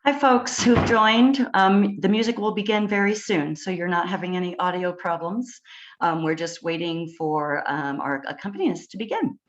Hi, folks who've joined. The music will begin very soon, so you're not having any audio problems. We're just waiting for our accompanists to begin.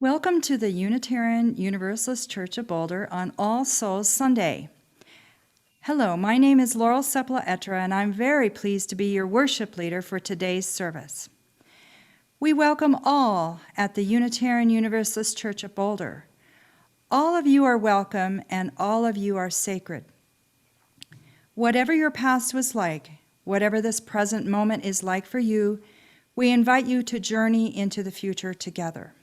Welcome to the Unitarian Universalist Church of Boulder on All Souls Sunday. Hello, my name is Laurel Seppala-Etra, and I'm very pleased to be your worship leader for today's service. We welcome all at the Unitarian Universalist Church of Boulder. All of you are welcome, and all of you are sacred. Whatever your past was like, whatever this present moment is like for you, we invite you to journey into the future together.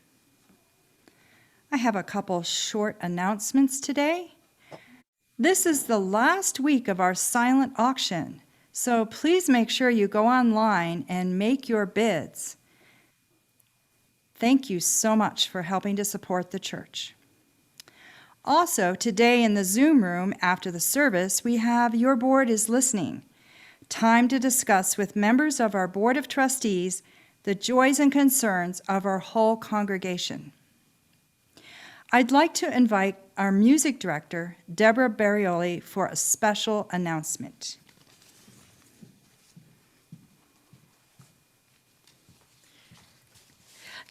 I have a couple short announcements today. This is the last week of our silent auction, so please make sure you go online and make your bids. Thank you so much for helping to support the church. Also, today in the Zoom room after the service, we have Your Board is Listening, time to discuss with members of our Board of Trustees the joys and concerns of our whole congregation. I'd like to invite our music director, Deborah Barioli, for a special announcement.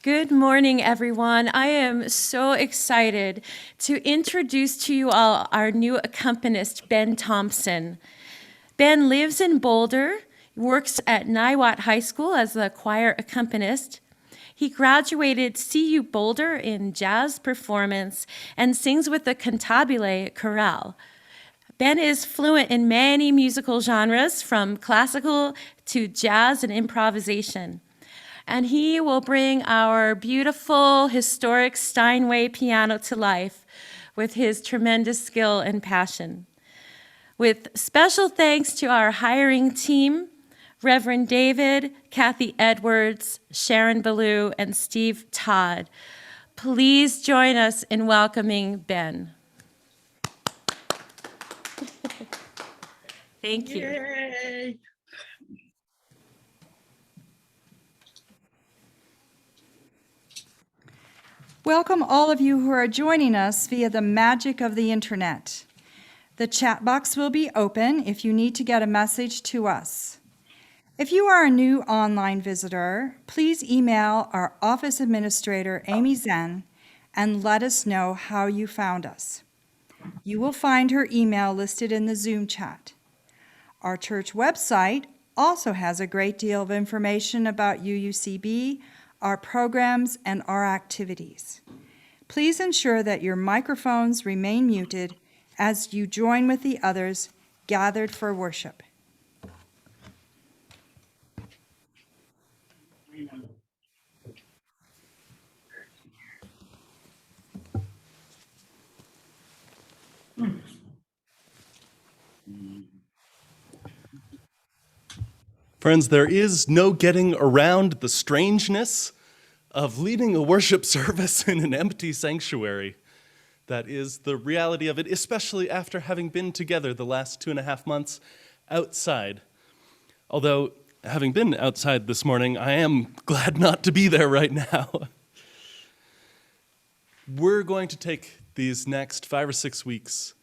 Good morning, everyone. I am so excited to introduce to you all our new accompanist, Ben Thompson. Ben lives in Boulder, works at Niwot High School as a choir accompanist. He graduated CU Boulder in jazz performance and sings with the Cantabile Chorale. Ben is fluent in many musical genres, from classical to jazz and improvisation. And he will bring our beautiful, historic Steinway piano to life with his tremendous skill and passion. With special thanks to our hiring team, Reverend David, Kathy Edwards, Sharon Ballou, and Steve Todd. Please join us in welcoming Ben. Thank you. Yay. Welcome all of you who are joining us via the magic of the internet. The chat box will be open if you need to get a message to us. If you are a new online visitor, please email our office administrator, Amy Zen, and let us know how you found us. You will find her email listed in the Zoom chat. Our church website also has a great deal of information about UUCB, our programs, and our activities. Please ensure that your microphones remain muted as you join with the others gathered for worship. Friends, there is no getting around the strangeness of leading a worship service in an empty sanctuary. That is the reality of it, especially after having been together the last 2.5 months outside. Although, having been outside this morning, I am glad not to be there right now. We're going to take these next 5 or 6 weeks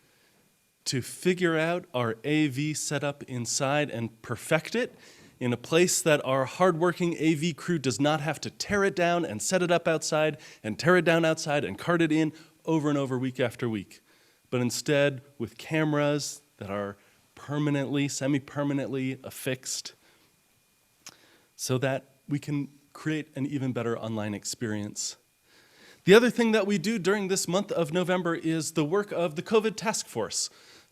to figure out our AV setup inside and perfect it in a place that our hardworking AV crew does not have to tear it down and set it up outside and tear it down outside and cart it in over and over week after week. But instead, with cameras that are permanently, semi-permanently affixed, so that we can create an even better online experience. The other thing that we do during this month of November is the work of the COVID task force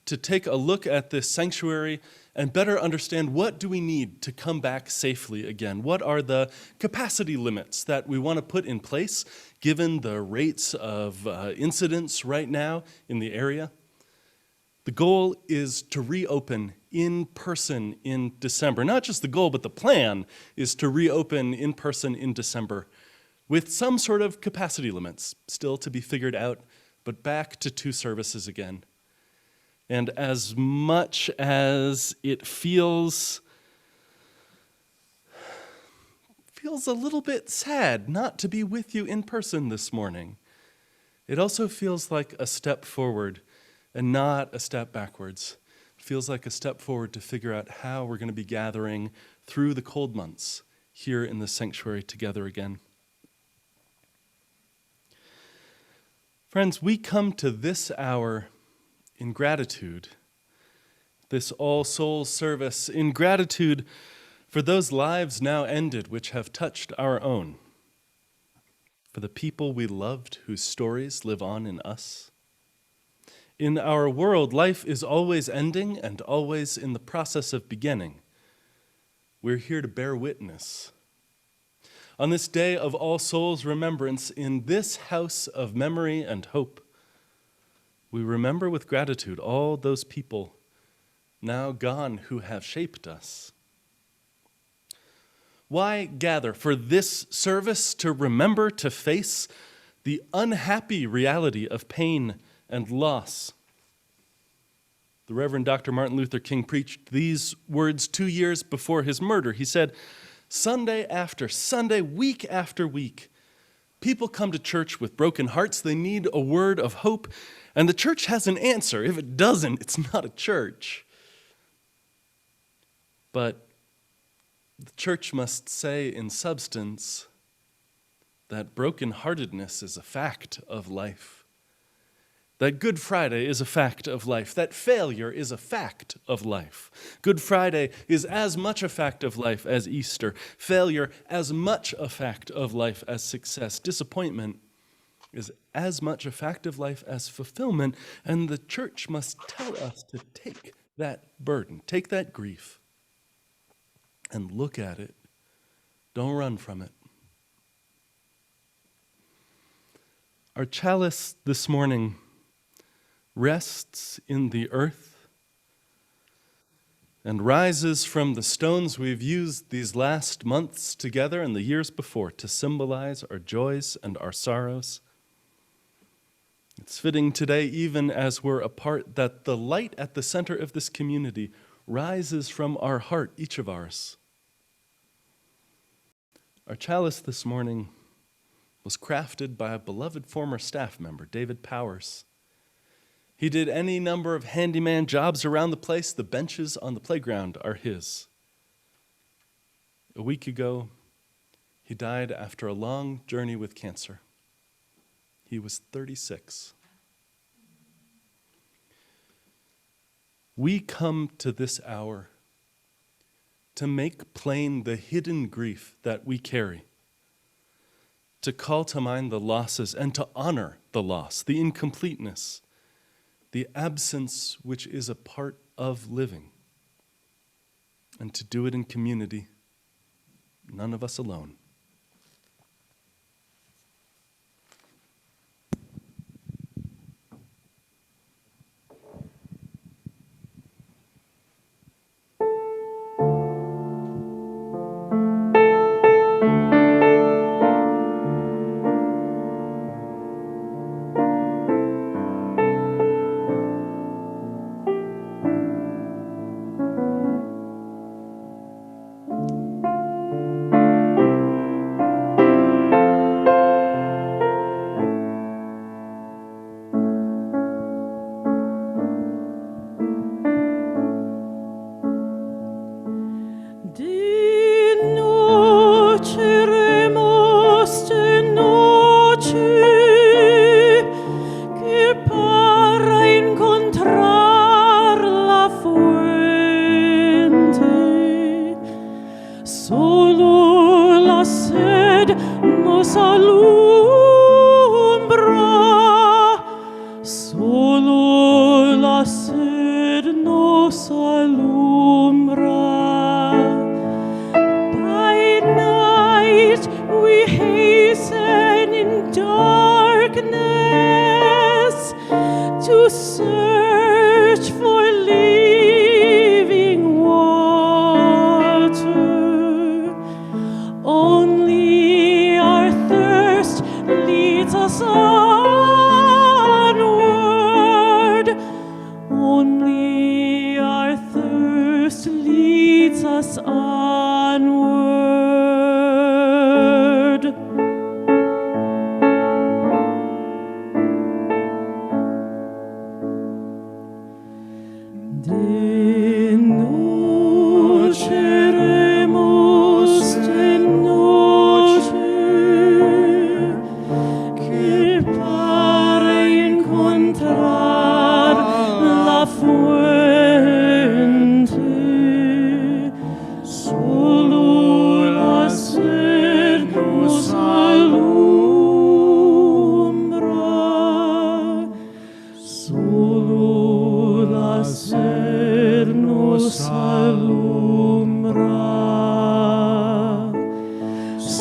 to take a look at this sanctuary and better understand what do we need to come back safely again. What are the capacity limits that we want to put in place given the rates of incidents right now in the area? The goal is to reopen in person in December. Not just the goal, but the plan is to reopen in person in December with some sort of capacity limits still to be figured out, but back to 2 services again. And as much as it feels a little bit sad not to be with you in person this morning, it also feels like a step forward and not a step backwards. It feels like a step forward to figure out how we're going to be gathering through the cold months here in the sanctuary together again. Friends, we come to this hour in gratitude, this All Souls service, in gratitude for those lives now ended which have touched our own, for the people we loved whose stories live on in us. In our world, life is always ending and always in the process of beginning. We're here to bear witness. On this day of All Souls Remembrance, in this house of memory and hope, we remember with gratitude all those people now gone who have shaped us. Why gather for this service to remember to face the unhappy reality of pain and loss? The Reverend Dr. Martin Luther King preached these words 2 years before his murder. He said, "Sunday after Sunday, week after week, people come to church with broken hearts. They need a word of hope, and the church has an answer. If it doesn't, it's not a church." But the church must say in substance that brokenheartedness is a fact of life, that Good Friday is a fact of life, that failure is a fact of life. Good Friday is as much a fact of life as Easter, failure as much a fact of life as success, disappointment is as much a fact of life as fulfillment, and the church must tell us to take that burden, take that grief, and look at it. Don't run from it. Our chalice this morning rests in the earth and rises from the stones we've used these last months together and the years before to symbolize our joys and our sorrows. It's fitting today, even as we're apart, that the light at the center of this community rises from our heart, each of ours. Our chalice this morning was crafted by a beloved former staff member, David Powers. He did any number of handyman jobs around the place. The benches on the playground are his. A week ago, he died after a long journey with cancer. He was 36. We come to this hour to make plain the hidden grief that we carry, to call to mind the losses and to honor the loss, the incompleteness, the absence which is a part of living, and to do it in community, none of us alone.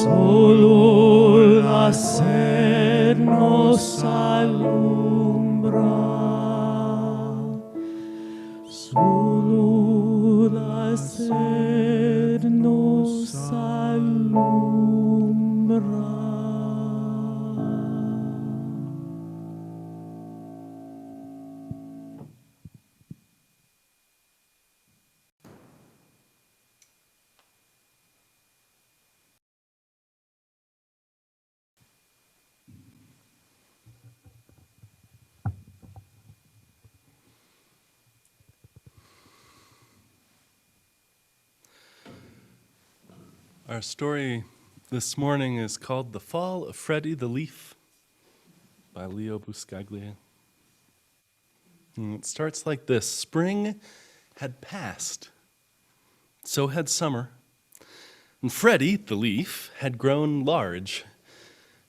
Solo la sed nos alumbra. Solo la sed nos alumbra. Our story this morning is called The Fall of Freddie the Leaf by Buscaglia. And it starts like this. Spring had passed, so had summer. And Freddie, the leaf, had grown large.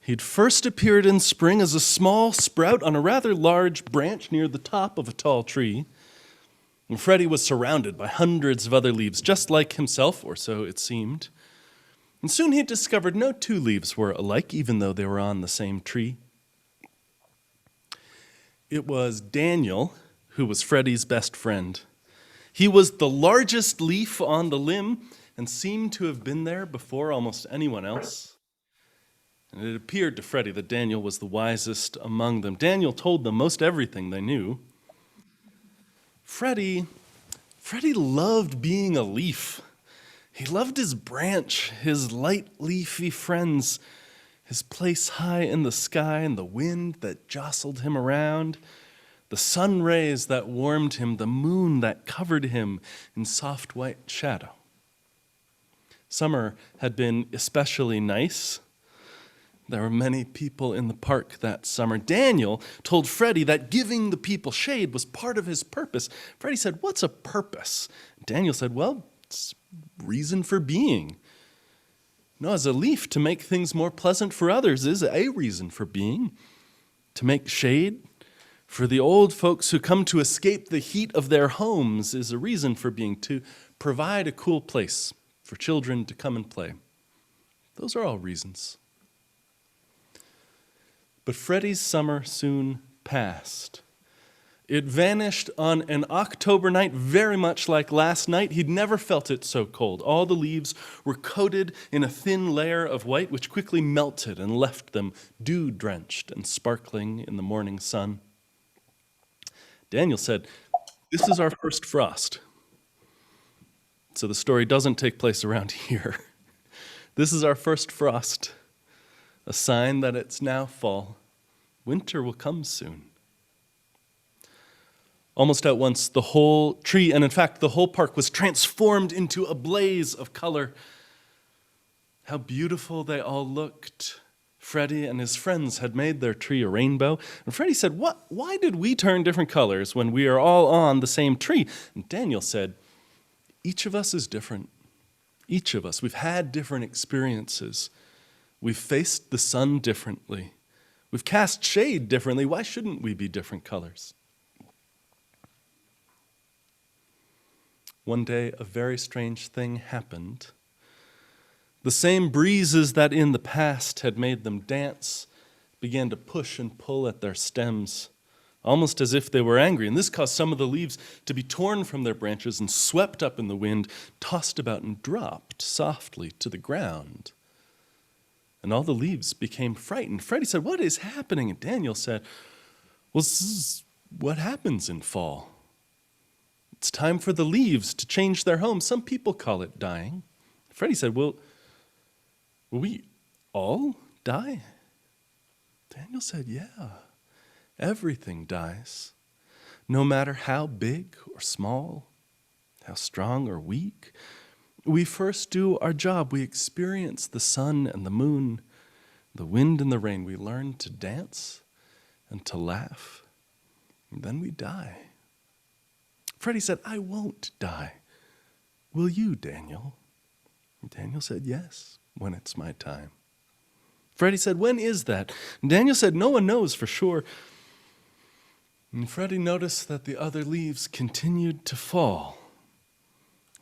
He'd first appeared in spring as a small sprout on a rather large branch near the top of a tall tree. And Freddie was surrounded by hundreds of other leaves, just like himself, or so it seemed. And soon he discovered no two leaves were alike, even though they were on the same tree. It was Daniel who was Freddie's best friend. He was the largest leaf on the limb and seemed to have been there before almost anyone else. And it appeared to Freddie that Daniel was the wisest among them. Daniel told them most everything they knew. Freddie loved being a leaf. He loved his branch, his light leafy friends, his place high in the sky and the wind that jostled him around, the sun rays that warmed him, the moon that covered him in soft white shadow. Summer had been especially nice. There were many people in the park that summer. Daniel told Freddie that giving the people shade was part of his purpose. Freddie said, "What's a purpose?" Daniel said, "Well, it's reason for being. No, as a leaf, to make things more pleasant for others is a reason for being. To make shade for the old folks who come to escape the heat of their homes is a reason for being. To provide a cool place for children to come and play. Those are all reasons." But Freddie's summer soon passed. It vanished on an October night, very much like last night. He'd never felt it so cold. All the leaves were coated in a thin layer of white, which quickly melted and left them dew-drenched and sparkling in the morning sun. Daniel said, "This is our first frost." So the story doesn't take place around here. This is our first frost, a sign that it's now fall. Winter will come soon. Almost at once, the whole tree, and in fact, the whole park, was transformed into a blaze of color. How beautiful they all looked. Freddie and his friends had made their tree a rainbow. And Freddie said, "Why did we turn different colors when we are all on the same tree?" And Daniel said, "Each of us is different. Each of us. We've had different experiences. We've faced the sun differently. We've cast shade differently. Why shouldn't we be different colors?" One day, a very strange thing happened. The same breezes that in the past had made them dance began to push and pull at their stems, almost as if they were angry. And this caused some of the leaves to be torn from their branches and swept up in the wind, tossed about and dropped softly to the ground. And all the leaves became frightened. Freddie said, "What is happening?" And Daniel said, "Well, this is what happens in fall. It's time for the leaves to change their home. Some people call it dying." Freddie said, "Will we all die?" Daniel said, "Yeah, everything dies. No matter how big or small, how strong or weak. We first do our job. We experience the sun and the moon, the wind and the rain. We learn to dance and to laugh, and then we die." Freddie said, "I won't die. Will you, Daniel?" And Daniel said, "Yes, when it's my time." Freddie said, "When is that?" And Daniel said, "No one knows for sure." And Freddie noticed that the other leaves continued to fall.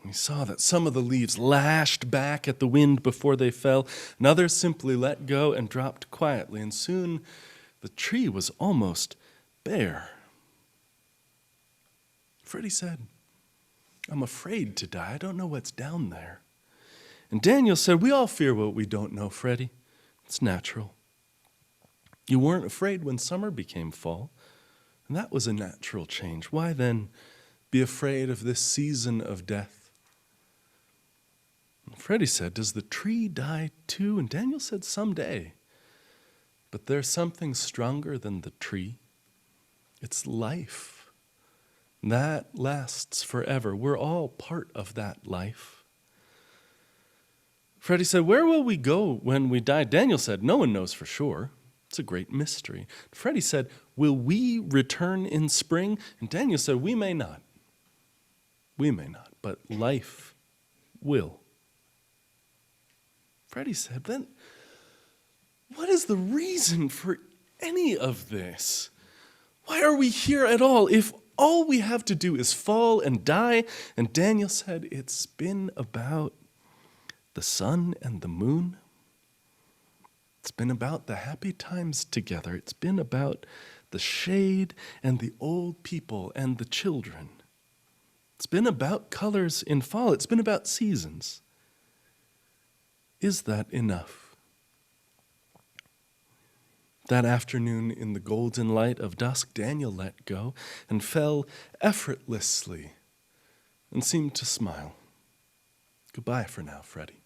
He saw that some of the leaves lashed back at the wind before they fell, and others simply let go and dropped quietly, and soon the tree was almost bare. Freddie said, "I'm afraid to die. I don't know what's down there." And Daniel said, "We all fear what we don't know, Freddie. It's natural. You weren't afraid when summer became fall, and that was a natural change. Why then be afraid of this season of death?" And Freddie said, "Does the tree die too?" And Daniel said, "Someday. But there's something stronger than the tree. It's life. That lasts forever. We're all part of that life." Freddie said, "Where will we go when we die?" Daniel said, "No one knows for sure. It's a great mystery." Freddie said, "Will we return in spring?" And Daniel said, "We may not. We may not, but life will." Freddie said, "Then what is the reason for any of this? Why are we here at all if all we have to do is fall and die?" And Daniel said, "It's been about the sun and the moon. It's been about the happy times together. It's been about the shade and the old people and the children. It's been about colors in fall. It's been about seasons. Is that enough?" That afternoon, in the golden light of dusk, Daniel let go and fell effortlessly and seemed to smile. "Goodbye for now, Freddie."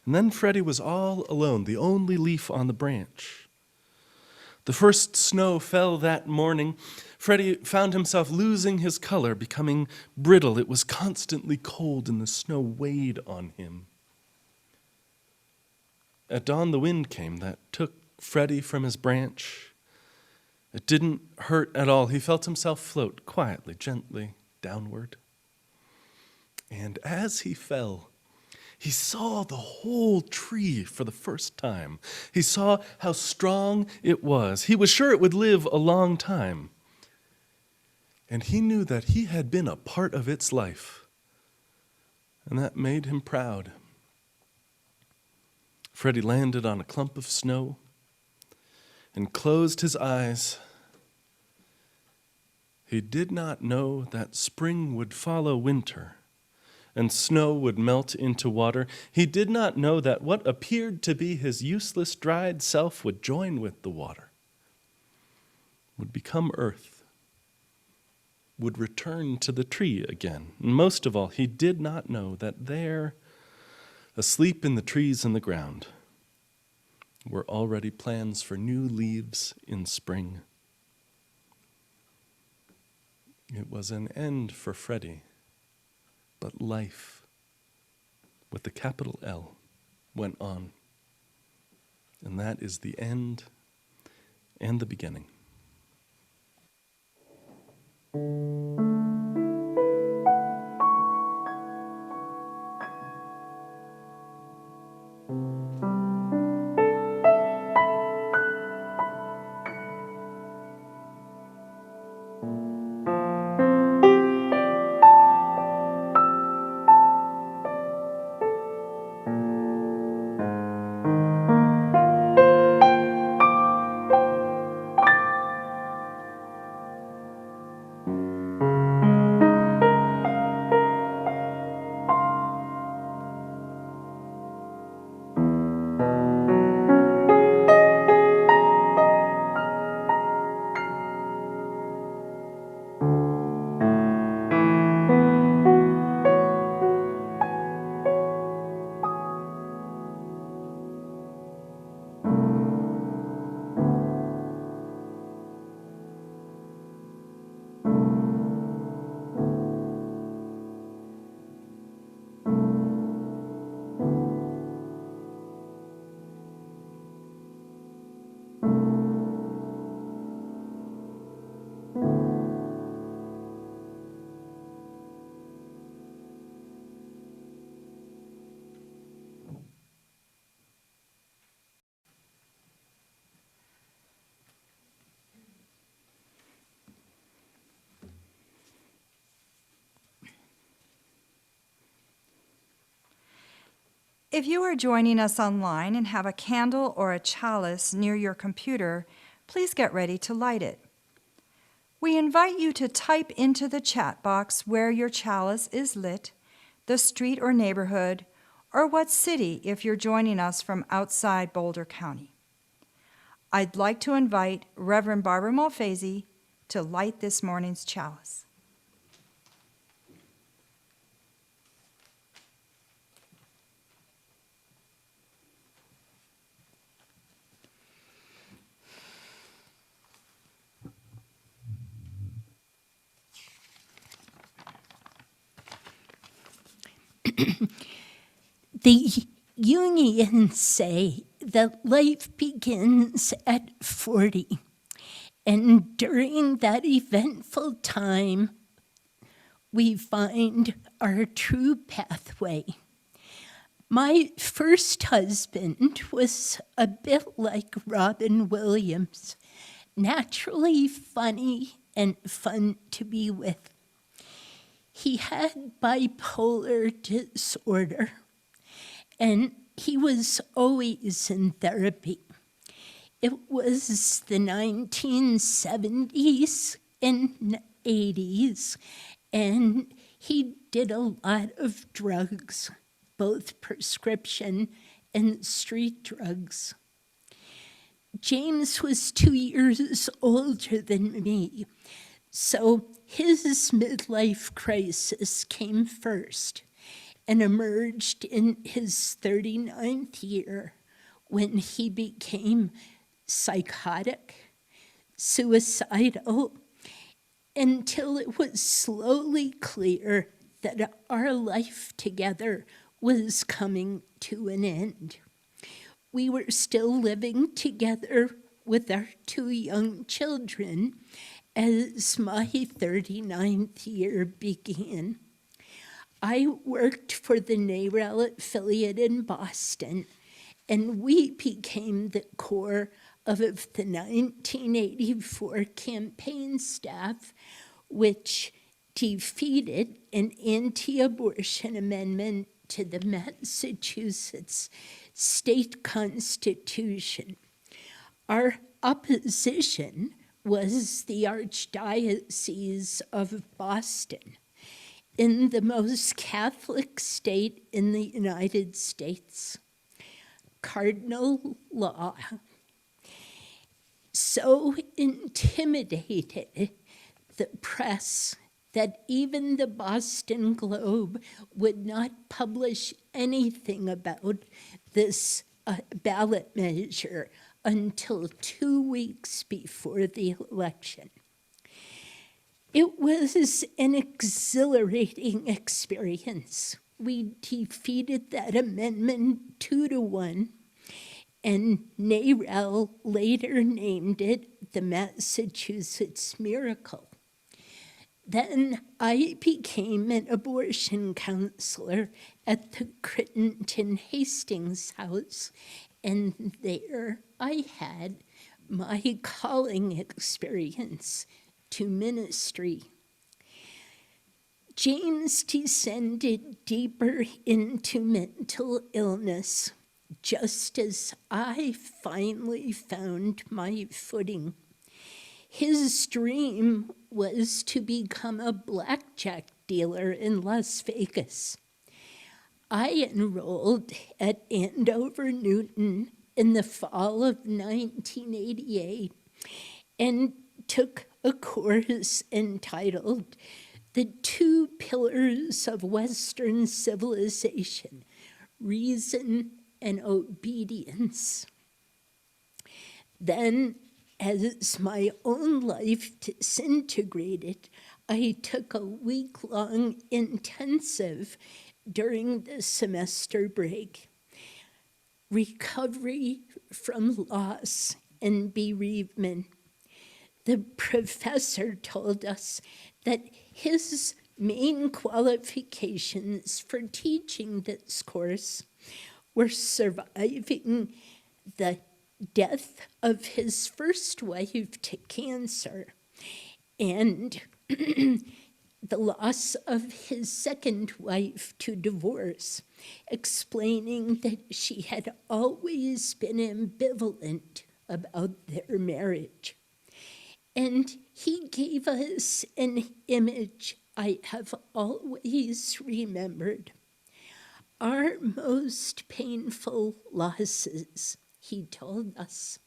And then Freddie was all alone, the only leaf on the branch. The first snow fell that morning. Freddie found himself losing his color, becoming brittle. It was constantly cold, and the snow weighed on him. At dawn, the wind came that took Freddie from his branch. It didn't hurt at all. He felt himself float quietly, gently downward. And as he fell, he saw the whole tree for the first time. He saw how strong it was. He was sure it would live a long time. And he knew that he had been a part of its life. And that made him proud. Freddie landed on a clump of snow and closed his eyes. He did not know that spring would follow winter, and snow would melt into water. He did not know that what appeared to be his useless, dried self would join with the water, would become earth, would return to the tree again. And most of all, he did not know that there, asleep in the trees and the ground, were already plans for new leaves in spring. It was an end for Freddie. But life, with the capital L, went on. And that is the end and the beginning. If you are joining us online and have a candle or a chalice near your computer, please get ready to light it. We invite you to type into the chat box where your chalice is lit, the street or neighborhood, or what city if you're joining us from outside Boulder County. I'd like to invite Reverend Barbara Molfese to light this morning's chalice. The Jungians say that life begins at 40, and during that eventful time, we find our true pathway. My first husband was a bit like Robin Williams, naturally funny and fun to be with. He had bipolar disorder, and he was always in therapy. It was the 1970s and 80s, and he did a lot of drugs, both prescription and street drugs. James was 2 years older than me, so his midlife crisis came first and emerged in his 39th year when he became psychotic, suicidal, until it was slowly clear that our life together was coming to an end. We were still living together with our 2 young children as my 39th year began. I worked for the Laurel affiliate in Boston, and we became the core of the 1984 campaign staff, which defeated an anti-abortion amendment to the Massachusetts state constitution. Our opposition was the Archdiocese of Boston, in the most Catholic state in the United States. Cardinal law so intimidated the press that even the Boston Globe would not publish anything about this ballot measure until 2 weeks before the election. It was an exhilarating experience. We defeated that amendment 2-1, and Laurel later named it the Massachusetts Miracle. Then I became an abortion counselor at the Crittenton Hastings House, and there I had my calling experience to ministry. James descended deeper into mental illness, just as I finally found my footing. His dream was to become a blackjack dealer in Las Vegas. I enrolled at Andover Newton in the fall of 1988 and took a course entitled The 2 Pillars of Western Civilization, Reason and Obedience. Then, as my own life disintegrated, I took a week-long intensive during the semester break. Recovery from loss and bereavement. The professor told us that his main qualifications for teaching this course were surviving the death of his first wife to cancer and the loss of his second wife to divorce, explaining that she had always been ambivalent about their marriage. And he gave us an image I have always remembered. Our most painful losses, he told us,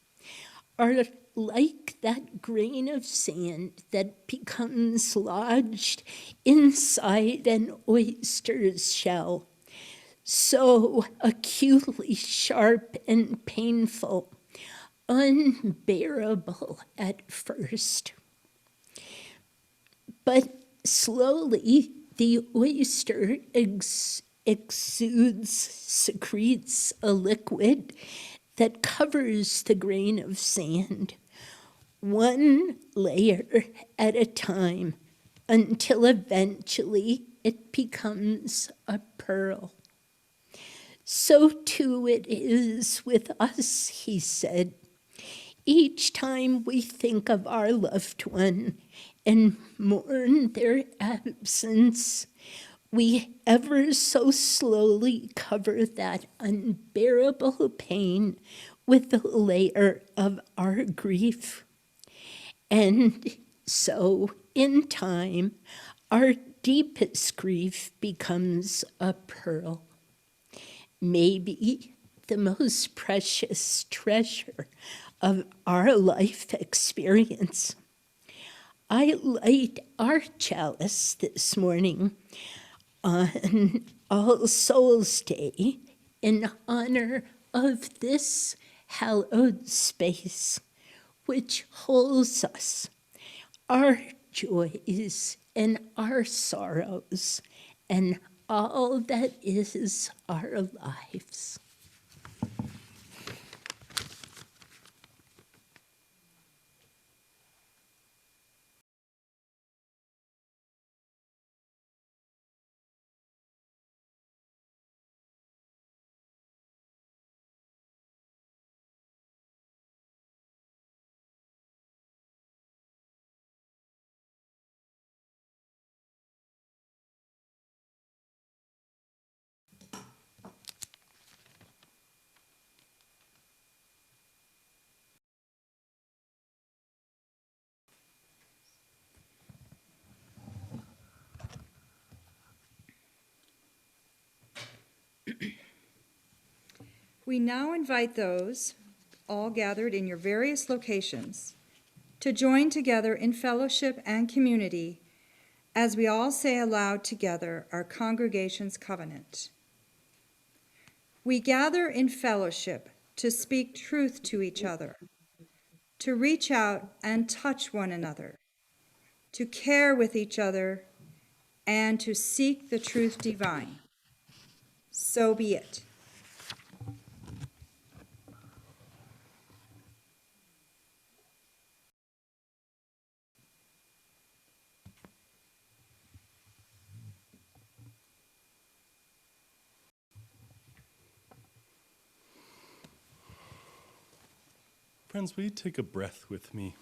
are like that grain of sand that becomes lodged inside an oyster's shell, so acutely sharp and painful, unbearable at first. But slowly, the oyster secretes a liquid that covers the grain of sand, one layer at a time, until eventually it becomes a pearl. So too it is with us, he said. Each time we think of our loved one and mourn their absence, we ever so slowly cover that unbearable pain with a layer of our grief. And so, in time, our deepest grief becomes a pearl. Maybe the most precious treasure of our life experience. I light our chalice this morning on All Souls Day in honor of this hallowed space, which holds us, our joys and our sorrows, and all that is our lives. We now invite those, all gathered in your various locations, to join together in fellowship and community as we all say aloud together our congregation's covenant. We gather in fellowship to speak truth to each other, to reach out and touch one another, to care with each other, and to seek the truth divine. So be it. Friends, will you take a breath with me?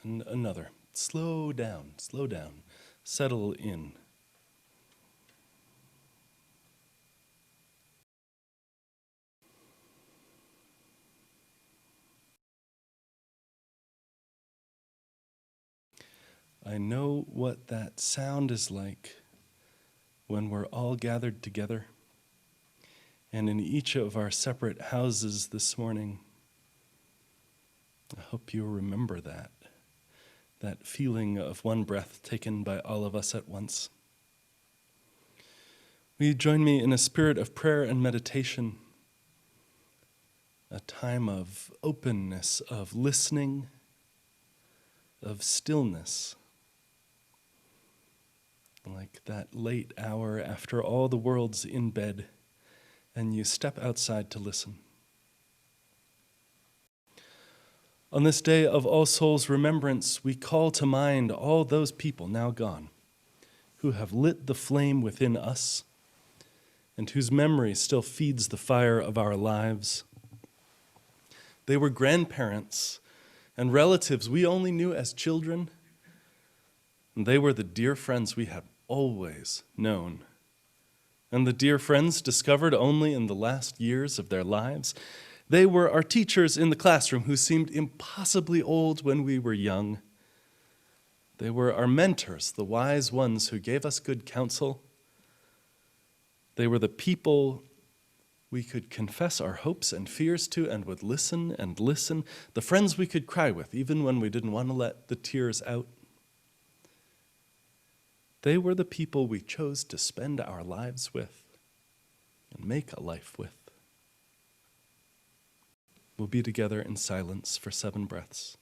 And another. Slow down, settle in. I know what that sound is like when we're all gathered together and in each of our separate houses this morning. I hope you'll remember that feeling of one breath taken by all of us at once. Will you join me in a spirit of prayer and meditation, a time of openness, of listening, of stillness, like that late hour after all the world's in bed and you step outside to listen. On this day of All Souls' remembrance, we call to mind all those people now gone who have lit the flame within us and whose memory still feeds the fire of our lives. They were grandparents and relatives we only knew as children. And they were the dear friends we had always known. And the dear friends discovered only in the last years of their lives. They were our teachers in the classroom who seemed impossibly old when we were young. They were our mentors, the wise ones who gave us good counsel. They were the people we could confess our hopes and fears to and would listen and listen, the friends we could cry with even when we didn't want to let the tears out. They were the people we chose to spend our lives with and make a life with. We'll be together in silence for 7 breaths.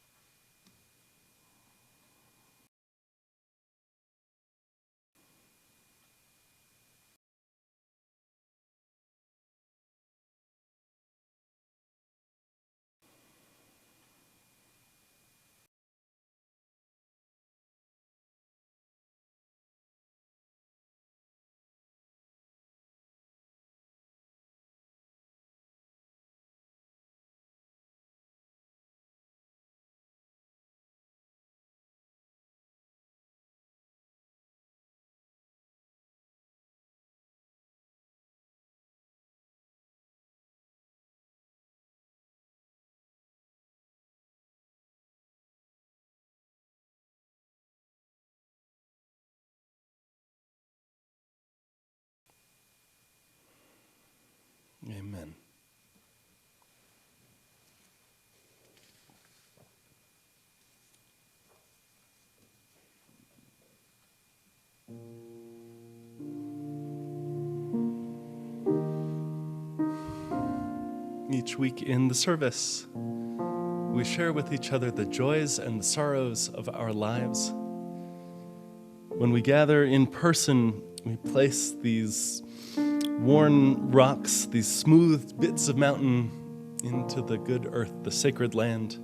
Amen. Each week in the service, we share with each other the joys and the sorrows of our lives. When we gather in person, we place these worn rocks, these smooth bits of mountain into the good earth, the sacred land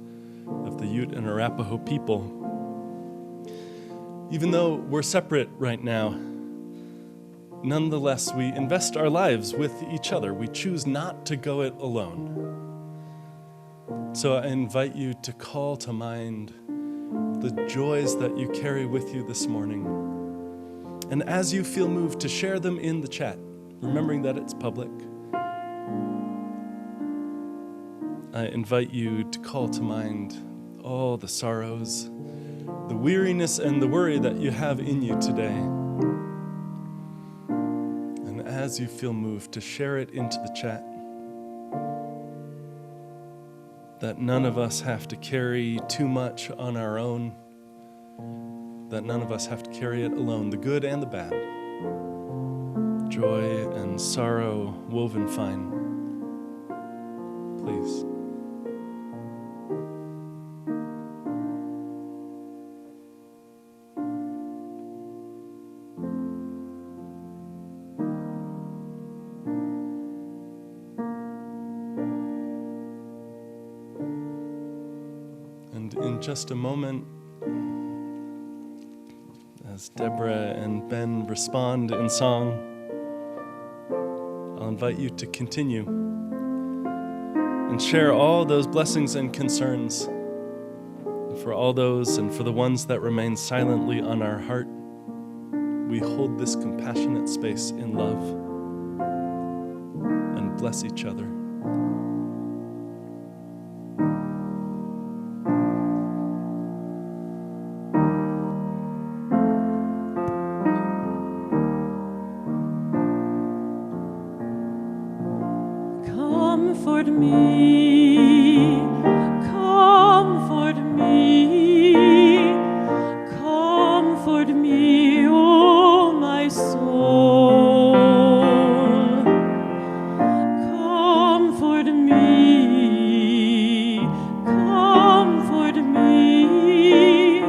of the Ute and Arapaho people. Even though we're separate right now, nonetheless, we invest our lives with each other. We choose not to go it alone. So I invite you to call to mind the joys that you carry with you this morning. And as you feel moved, to share them in the chat, remembering that it's public. I invite you to call to mind all the sorrows, the weariness and the worry that you have in you today. And as you feel moved, to share it into the chat. That none of us have to carry too much on our own. That none of us have to carry it alone, the good and the bad. Joy and sorrow woven fine. Please. And in just a moment, as Deborah and Ben respond in song, I'll invite you to continue and share all those blessings and concerns. For all those and for the ones that remain silently on our heart, we hold this compassionate space in love and bless each other. Comfort me, comfort me, comfort me, oh my soul. Comfort me, comfort me,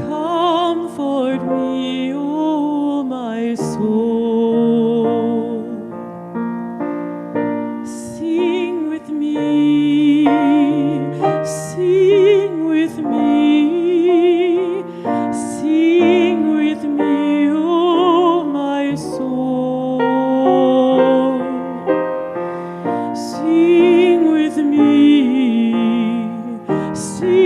comfort me, oh my soul. Sing with me, sing with me, sing with me, oh my soul. Sing with me, sing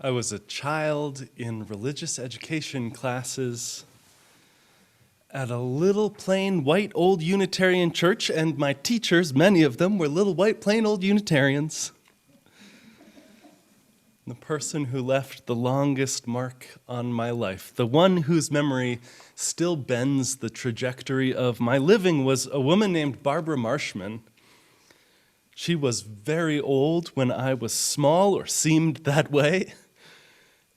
I was a child in religious education classes at a little plain white old Unitarian church, and my teachers, many of them, were little white plain old Unitarians. The person who left the longest mark on my life, the one whose memory still bends the trajectory of my living, was a woman named Barbara Marshman. She was very old when I was small, or seemed that way,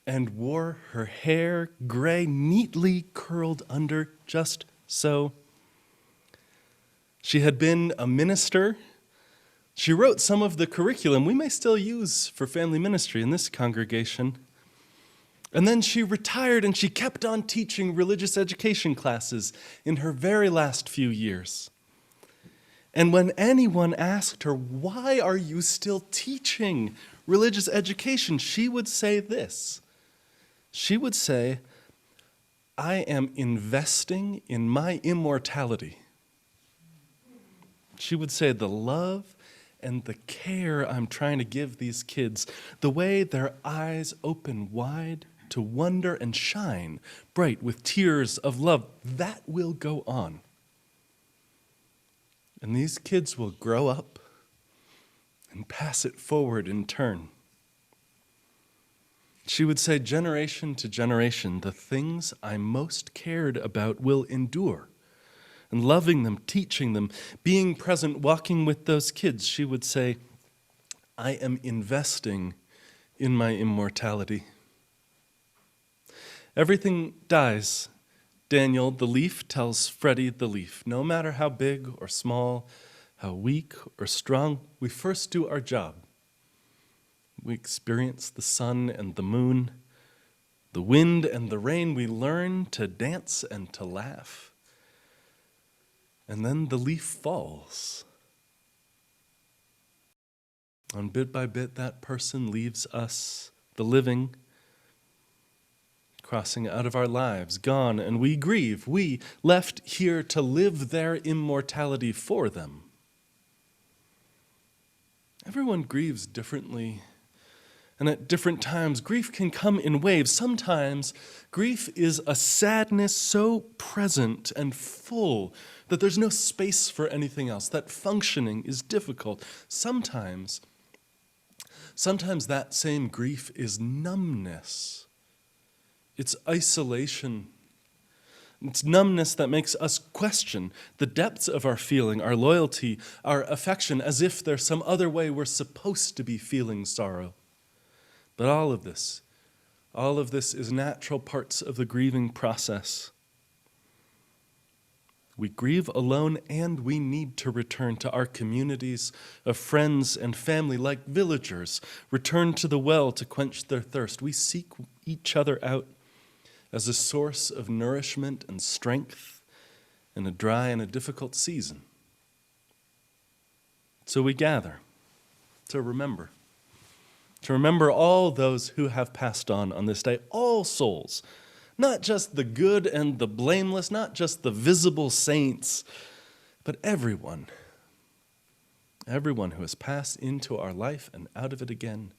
and wore her hair gray, neatly curled under, just so. She had been a minister. She wrote some of the curriculum we may still use for family ministry in this congregation. And then she retired, and she kept on teaching religious education classes in her very last few years. And when anyone asked her, "Why are you still teaching religious education?" she would say this. She would say, "I am investing in my immortality." She would say, "The love and the care I'm trying to give these kids, the way their eyes open wide to wonder and shine bright with tears of love, that will go on. And these kids will grow up and pass it forward in turn." She would say, "Generation to generation, the things I most cared about will endure." And loving them, teaching them, being present, walking with those kids, she would say, "I am investing in my immortality." Everything dies. Daniel, the leaf, tells Freddie, the leaf. No matter how big or small, how weak or strong, we first do our job. We experience the sun and the moon, the wind and the rain. We learn to dance and to laugh. And then the leaf falls. And bit by bit, that person leaves us, the living, crossing out of our lives, gone, and we grieve. We left here to live their immortality for them. Everyone grieves differently, and at different times. Grief can come in waves. Sometimes grief is a sadness so present and full that there's no space for anything else, that functioning is difficult. Sometimes that same grief is numbness. It's isolation. It's numbness that makes us question the depths of our feeling, our loyalty, our affection, as if there's some other way we're supposed to be feeling sorrow. But all of this is natural parts of the grieving process. We grieve alone, and we need to return to our communities of friends and family like villagers, return to the well to quench their thirst. We seek each other out as a source of nourishment and strength in a dry and a difficult season. So we gather to remember all those who have passed on this day, all souls, not just the good and the blameless, not just the visible saints, but everyone who has passed into our life and out of it again,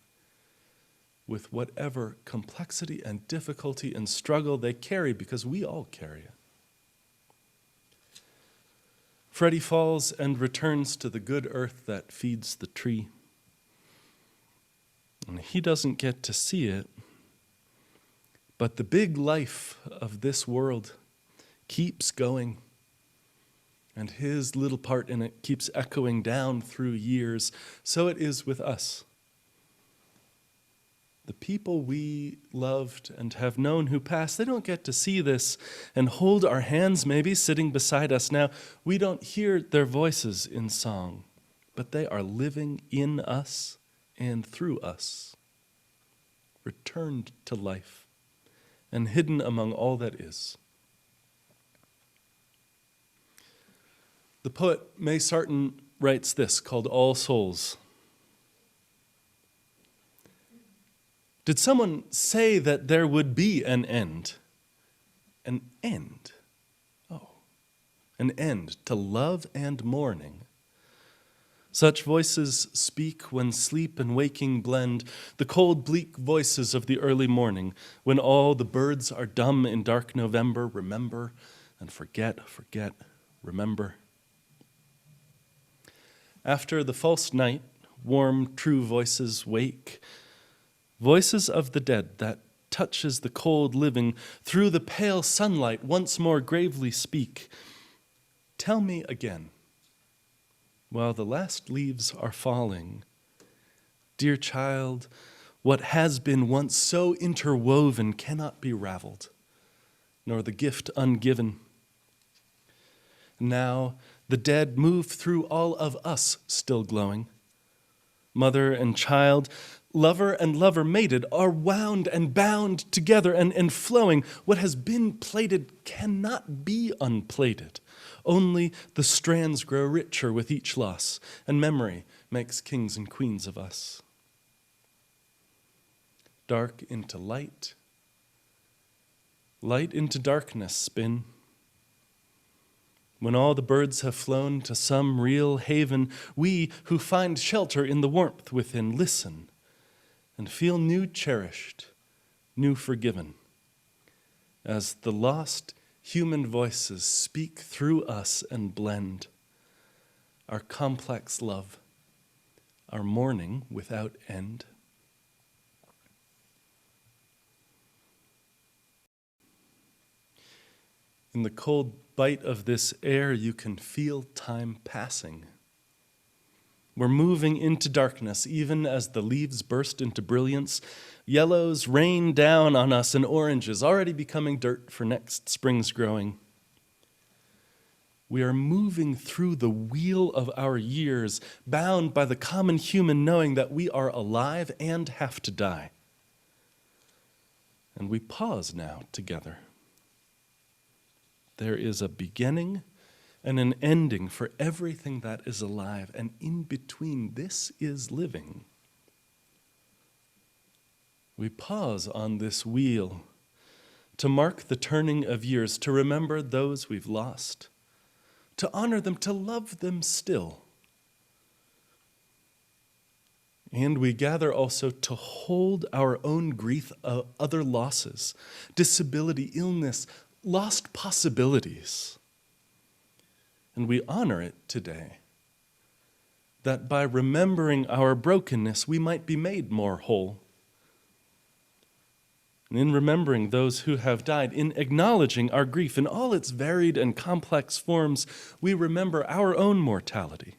with whatever complexity and difficulty and struggle they carry, because we all carry it. Freddie falls and returns to the good earth that feeds the tree. And he doesn't get to see it, but the big life of this world keeps going, and his little part in it keeps echoing down through years. So it is with us. The people we loved and have known who passed, they don't get to see this and hold our hands maybe sitting beside us now. We don't hear their voices in song, but they are living in us and through us, returned to life and hidden among all that is. The poet May Sarton writes this, called All Souls. Did someone say that there would be an end? An end? Oh, an end to love and mourning. Such voices speak when sleep and waking blend, the cold, bleak voices of the early morning, when all the birds are dumb in dark November. Remember and forget, forget, remember. After the false night, warm, true voices wake, voices of the dead that touches the cold living through the pale sunlight once more gravely speak. Tell me again, while the last leaves are falling, dear child, what has been once so interwoven cannot be raveled, nor the gift ungiven. Now the dead move through all of us still glowing. Mother and child, lover and lover mated, are wound and bound together and flowing. What has been plaited cannot be unplaited. Only the strands grow richer with each loss, and memory makes kings and queens of us. Dark into light, light into darkness spin. When all the birds have flown to some real haven, we who find shelter in the warmth within listen and feel new cherished, new forgiven, as the lost human voices speak through us and blend our complex love, our mourning without end. In the cold bite of this air, you can feel time passing. We're moving into darkness, even as the leaves burst into brilliance. Yellows rain down on us, and oranges already becoming dirt for next spring's growing. We are moving through the wheel of our years, bound by the common human knowing that we are alive and have to die. And we pause now together. There is a beginning and an ending for everything that is alive, and in between this is living. We pause on this wheel to mark the turning of years, to remember those we've lost, to honor them, to love them still. And we gather also to hold our own grief of other losses, disability, illness, lost possibilities. And we honor it today, that by remembering our brokenness, we might be made more whole. And in remembering those who have died, in acknowledging our grief in all its varied and complex forms, we remember our own mortality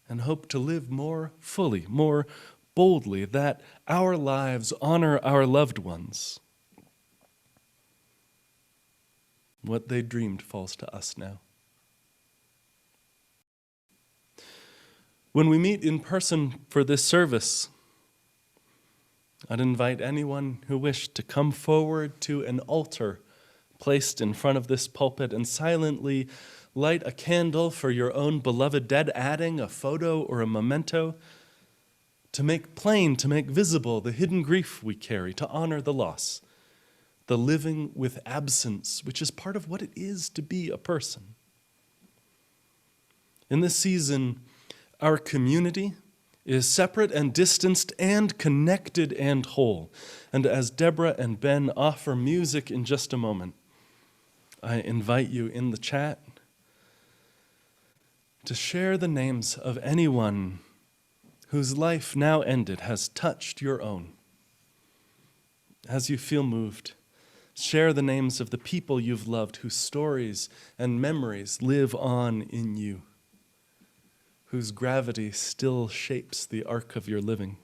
and hope to live more fully, more boldly, that our lives honor our loved ones. What they dreamed falls to us now. When we meet in person for this service, I'd invite anyone who wished to come forward to an altar placed in front of this pulpit and silently light a candle for your own beloved dead, adding a photo or a memento to make plain, to make visible the hidden grief we carry, to honor the loss, the living with absence, which is part of what it is to be a person. In this season, our community is separate and distanced and connected and whole. And as Deborah and Ben offer music in just a moment, I invite you in the chat to share the names of anyone whose life now ended has touched your own. As you feel moved, share the names of the people you've loved whose stories and memories live on in you, whose gravity still shapes the arc of your living.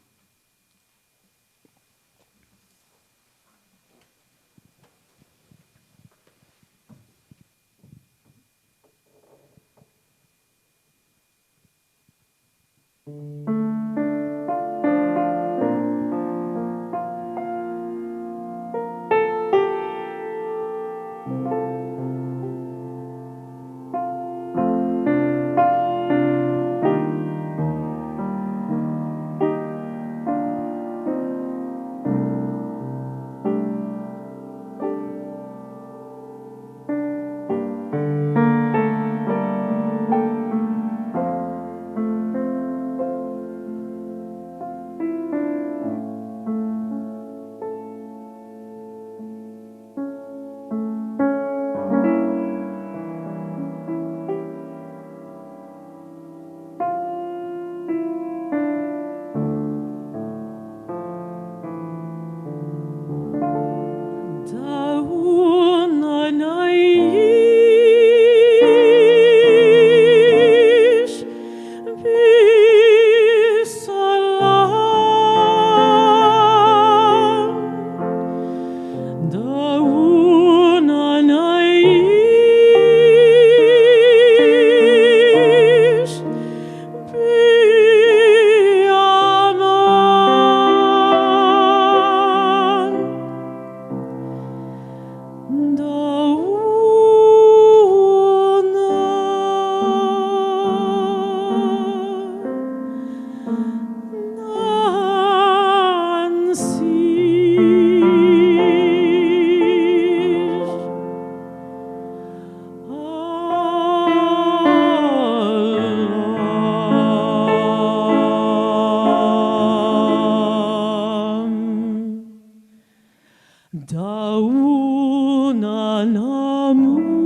daun anamut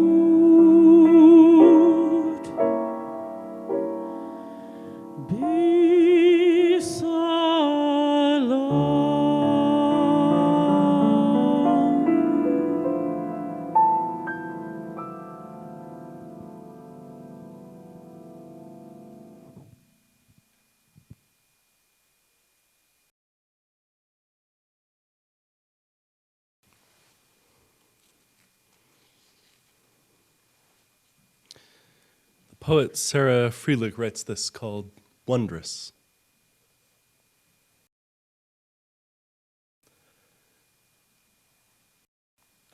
Poet Sarah Freelig writes this called Wondrous.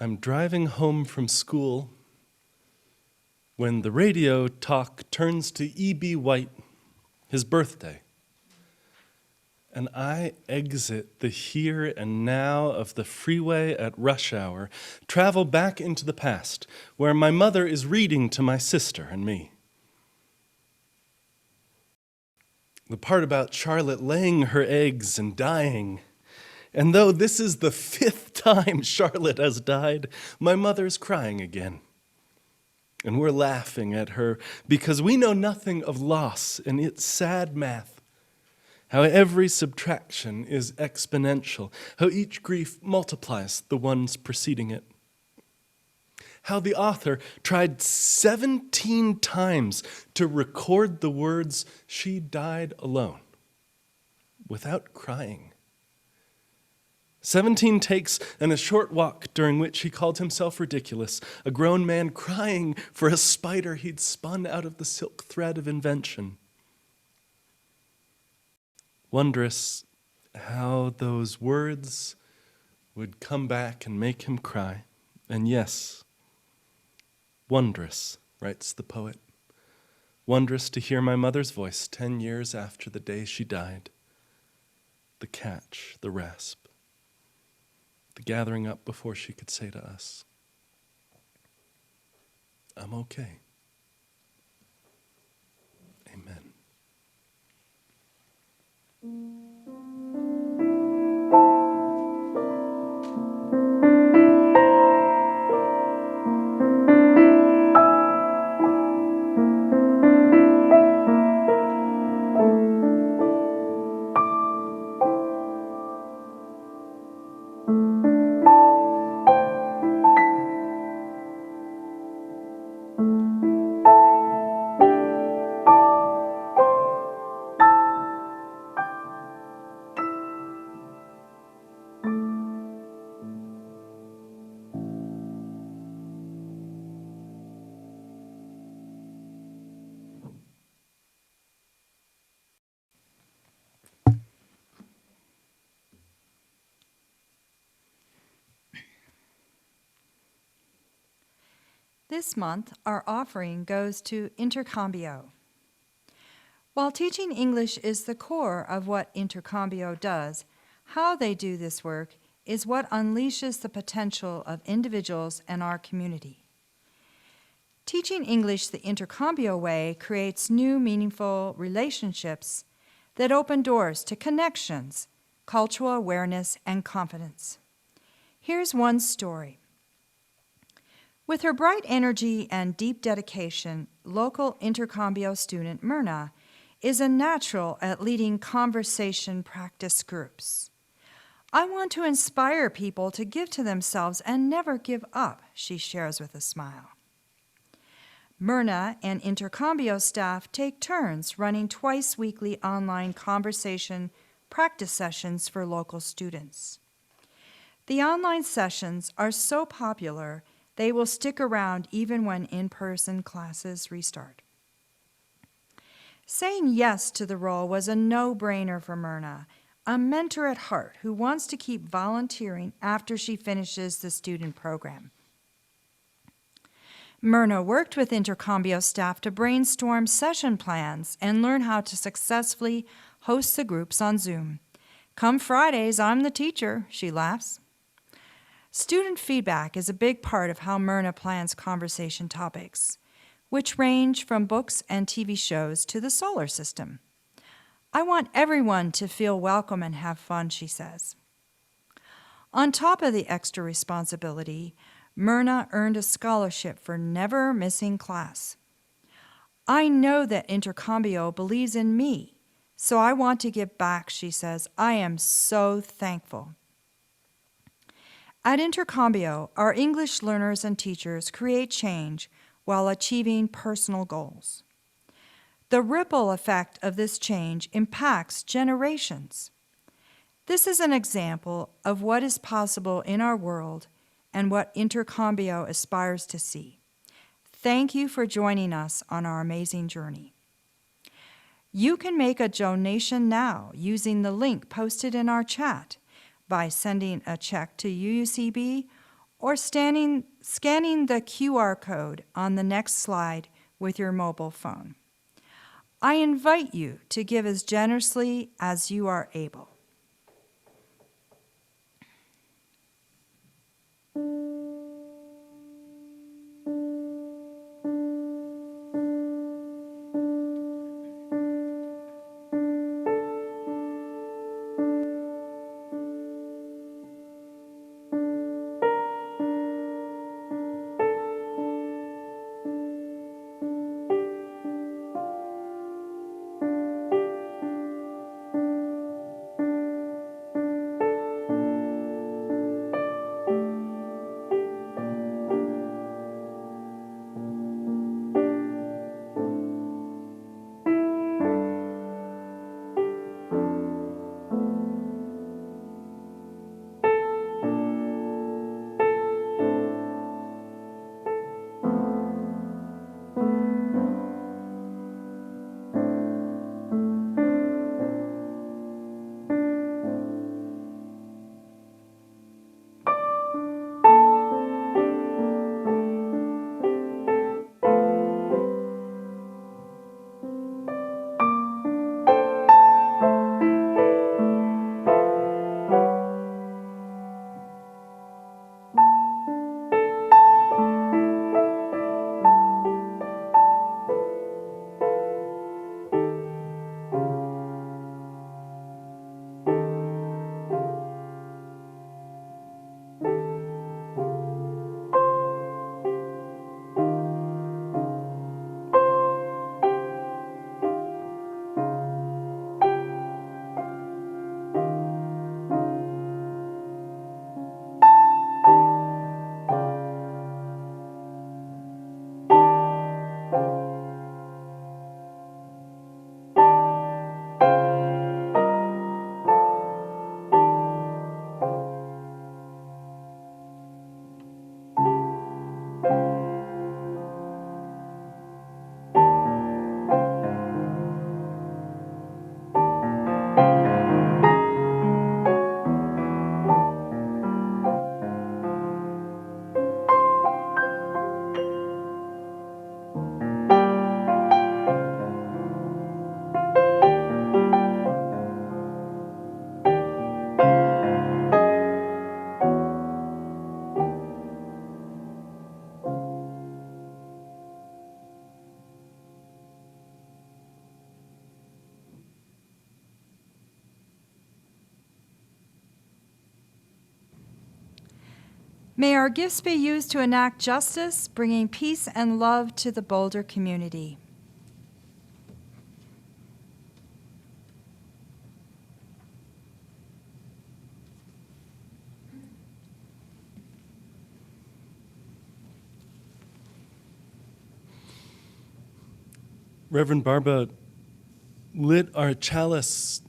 I'm driving home from school when the radio talk turns to E.B. White, his birthday. And I exit the here and now of the freeway at rush hour, travel back into the past, where my mother is reading to my sister and me. The part about Charlotte laying her eggs and dying. And though this is the 5th time Charlotte has died, my mother's crying again. And we're laughing at her because we know nothing of loss and its sad math. How every subtraction is exponential, how each grief multiplies the ones preceding it. How the author tried 17 times to record the words, "She died alone," without crying. 17 takes and a short walk during which he called himself ridiculous, a grown man crying for a spider he'd spun out of the silk thread of invention. Wondrous how those words would come back and make him cry. And yes, wondrous, writes the poet. Wondrous to hear my mother's voice 10 years after the day she died. The catch, the rasp, the gathering up before she could say to us, "I'm okay." Amen. This month, our offering goes to Intercambio. While teaching English is the core of what Intercambio does, how they do this work is what unleashes the potential of individuals and our community. Teaching English the Intercambio way creates new, meaningful relationships that open doors to connections, cultural awareness, and confidence. Here's one story. With her bright energy and deep dedication, local Intercambio student Myrna is a natural at leading conversation practice groups. "I want to inspire people to give to themselves and never give up," she shares with a smile. Myrna and Intercambio staff take turns running twice weekly online conversation practice sessions for local students. The online sessions are so popular they will stick around even when in-person classes restart. Saying yes to the role was a no-brainer for Myrna, a mentor at heart who wants to keep volunteering after she finishes the student program. Myrna worked with Intercambio staff to brainstorm session plans and learn how to successfully host the groups on Zoom. "Come Fridays, I'm the teacher," she laughs. Student feedback is a big part of how Myrna plans conversation topics, which range from books and TV shows to the solar system. "I want everyone to feel welcome and have fun," she says. On top of the extra responsibility, Myrna earned a scholarship for never missing class. I know that Intercambio believes in me, so I want to give back, she says. I am so thankful. At Intercambio, our English learners and teachers create change while achieving personal goals. The ripple effect of this change impacts generations. This is an example of what is possible in our world and what Intercambio aspires to see. Thank you for joining us on our amazing journey. You can make a donation now using the link posted in our chat by sending a check to UUCB or scanning the QR code on the next slide with your mobile phone. I invite you to give as generously as you are able. May our gifts be used to enact justice, bringing peace and love to the Boulder community. Reverend Barba lit our chalice,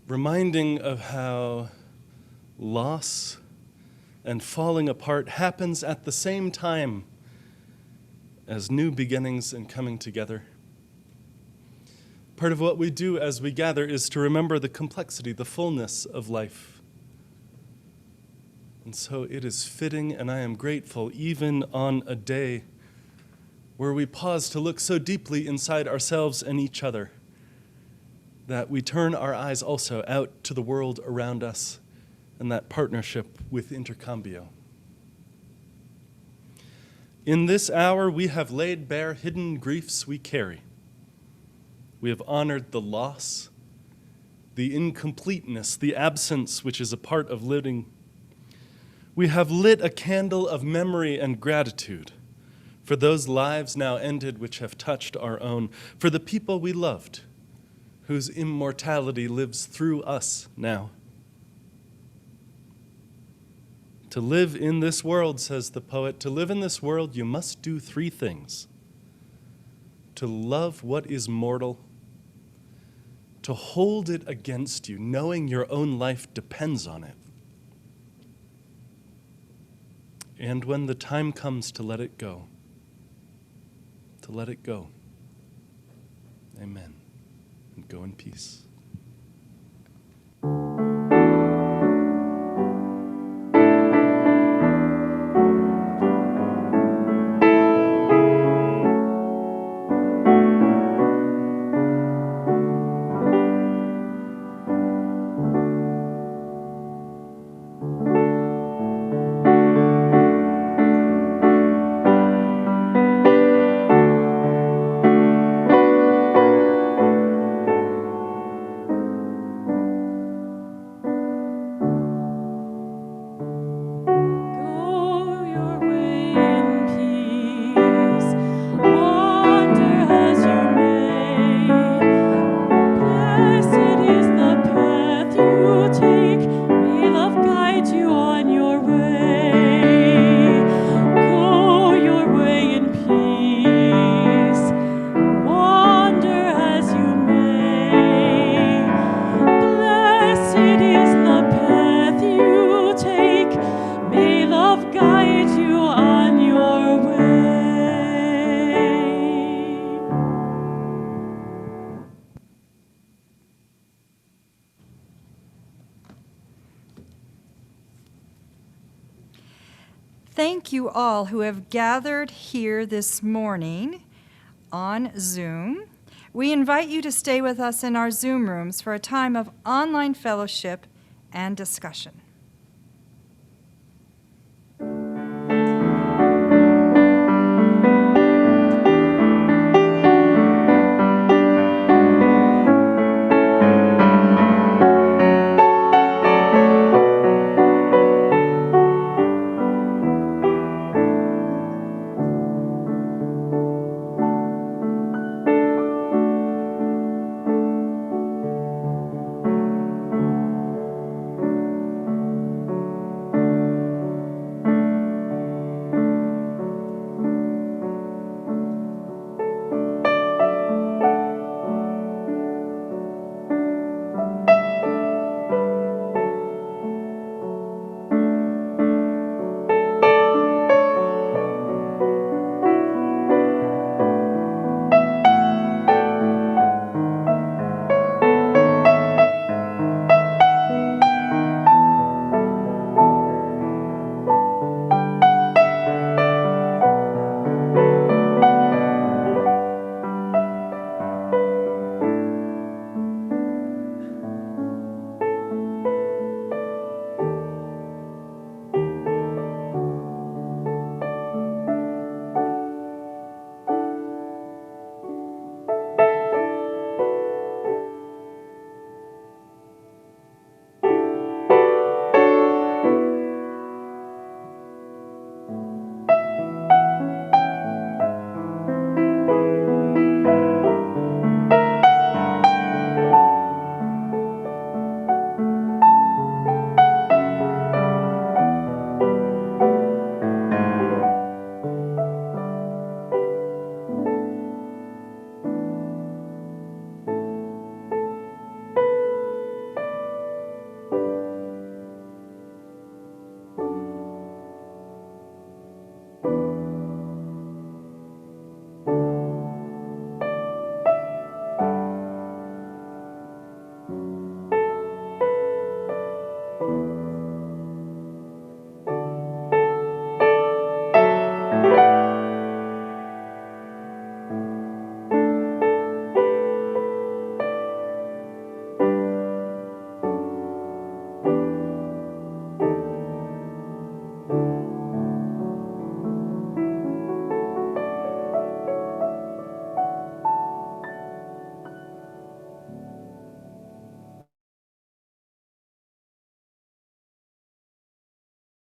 reminding of how loss and falling apart happens at the same time as new beginnings and coming together. Part of what we do as we gather is to remember the complexity, the fullness of life. And so it is fitting, and I am grateful, even on a day where we pause to look so deeply inside ourselves and each other, that we turn our eyes also out to the world around us and that partnership with Intercambio. In this hour, we have laid bare hidden griefs we carry. We have honored the loss the incompleteness, the absence which is a part of living. We have lit a candle of memory and gratitude for those lives now ended which have touched our own, for the people we loved, whose immortality lives through us now. To live in this world, says the poet, to live in this world you must do three things: to love what is mortal, to hold it against you, knowing your own life depends on it, and when the time comes to let it go, to let it go. Amen. And go in peace. Go your way in peace, wander as you may. Blessed is the path you take, may love guide you on your way. Go your way in peace, wander as you may. Blessed is the path you take, may love guide you on your way. Thank you all who have gathered here this morning on Zoom. We invite you to stay with us in our Zoom rooms for a time of online fellowship and discussion.